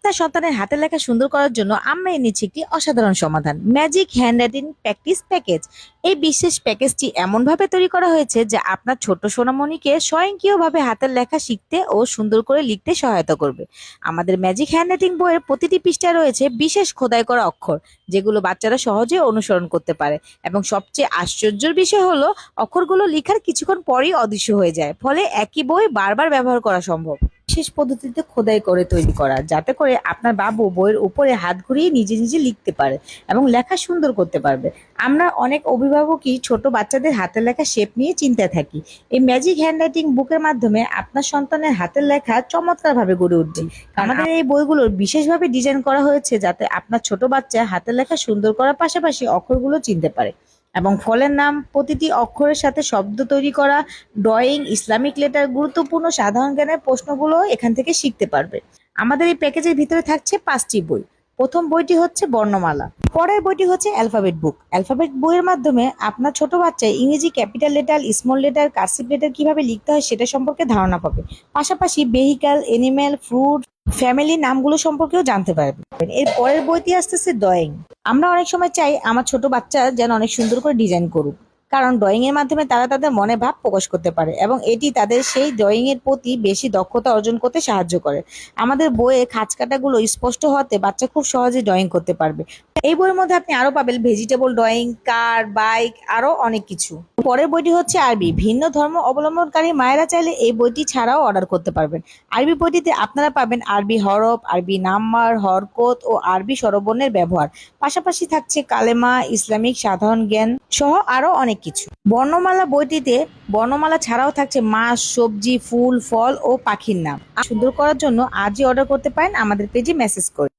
আপনার সন্তানের হাতের লেখা সুন্দর করার জন্য আমরা এনেছি একটি অসাধারণ সমাধান, ম্যাজিক হ্যান্ডরাইটিং প্র্যাকটিস প্যাকেজ। এই বিশেষ প্যাকেজটি এমনভাবে তৈরি করা হয়েছে যা আপনার ছোট সোনামণিকে স্বয়ংক্রিয়ভাবে হাতের লেখা শিখতে ও সুন্দর করে লিখতে সহায়তা করবে। আমাদের ম্যাজিক হ্যান্ডরাইটিং বইয়ের প্রতিটি পৃষ্ঠায় রয়েছে বিশেষ খোদাই করা অক্ষর, যেগুলো বাচ্চারা সহজে অনুসরণ করতে পারে। এবং সবচেয়ে আশ্চর্যের বিষয় হলো, অক্ষরগুলো লেখার কিছুক্ষণ পরেই অদৃশ্য হয়ে যায়, ফলে একই বই বারবার ব্যবহার করা সম্ভব। বিশেষ পদ্ধতিতে খোদাই করে তৈরি করা, যাতে করে আপনার বাবু বইয়ের উপরে হাত ঘুরিয়ে নিজে নিজে লিখতে পারে এবং লেখা সুন্দর করতে পারবে। আমরা অনেক অভিভাবকই ছোট বাচ্চাদের হাতের লেখা শেপ নিয়ে চিন্তায় থাকি। এই ম্যাজিক হ্যান্ডরাইটিং বুকের মাধ্যমে আপনার সন্তানের হাতের লেখা চমৎকারভাবে গড়ে উঠবে। আমাদের এই বইগুলোর বিশেষভাবে ডিজাইন করা হয়েছে যাতে আপনার ছোট বাচ্চা হাতের লেখা সুন্দর করার পাশাপাশি অক্ষরগুলো চিনতে পারে। এবং ফলের নাম, প্রতিটি অক্ষরের সাথে শব্দ তৈরি করা, ড্রয়িং, ইসলামিক লেটার, গুরুত্বপূর্ণ সাধারণ জ্ঞানের প্রশ্নগুলো এখান থেকে শিখতে পারবে। আমাদের এই প্যাকেজের ভিতরে থাকছে 5টি বই। প্রথম বইটি হচ্ছে বর্ণমালা, পরের বইটি হচ্ছে অ্যালফাবেট বুক। অ্যালফাবেট বইয়ের মাধ্যমে আপনার ছোট বাচ্চা ইংরেজি capital letter, small letter, cursive letter কিভাবে লিখতে হয় সেটা সম্পর্কে ধারণা পাবে। পাশাপাশি ভেহিক্যাল, এনিম্যাল, ফ্রুট, ফ্যামিলি নামগুলো সম্পর্কেও জানতে পারবে। এর পরের বইটি আসতেছে ড্রয়িং। আমরা অনেক সময় চাই আমার ছোট বাচ্চা যেন অনেক সুন্দর করে ডিজাইন করুক, কারণ ড্রয়িং এর মাধ্যমে তারা তাদের মনে ভাব প্রকাশ করতে পারে এবং এটি তাদের সেই ড্রয়িং এর প্রতি বেশি দক্ষতা অর্জন করতে সাহায্য করে। আমাদের বইয়ে খাঁজ কাটাগুলো স্পষ্ট হতে বাচ্চা খুব সহজে ড্রয়িং করতে পারবে। এই বইয়ের মধ্যে আপনি আরো পাবেন ভেজিটেবল ড্রয়িং, কার, বাইক, আরো অনেক কিছু। পরের বইটি হচ্ছে আরবি। ভিন্ন ধর্ম অবলম্বনকারী মায়েরা চাইলে এই বইটি ছাড়াও অর্ডার করতে পারবেন। আরবি বইটিতে আপনারা পাবেন আরবি হরফ, আরবি নাম্বার, হরকত ও আরবি স্বরবর্ণের ব্যবহার। পাশাপাশি থাকছে কালেমা, ইসলামিক সাধারণ জ্ঞান সহ আরো অনেক কিছু। বর্ণমালা বইটিতে বর্ণমালা ছাড়াও থাকছে মাছ, সবজি, ফুল, ফল ও পাখির নাম। সুন্দর করার জন্য আজই অর্ডার করতে পারেন আমাদের পেজে মেসেজ করে।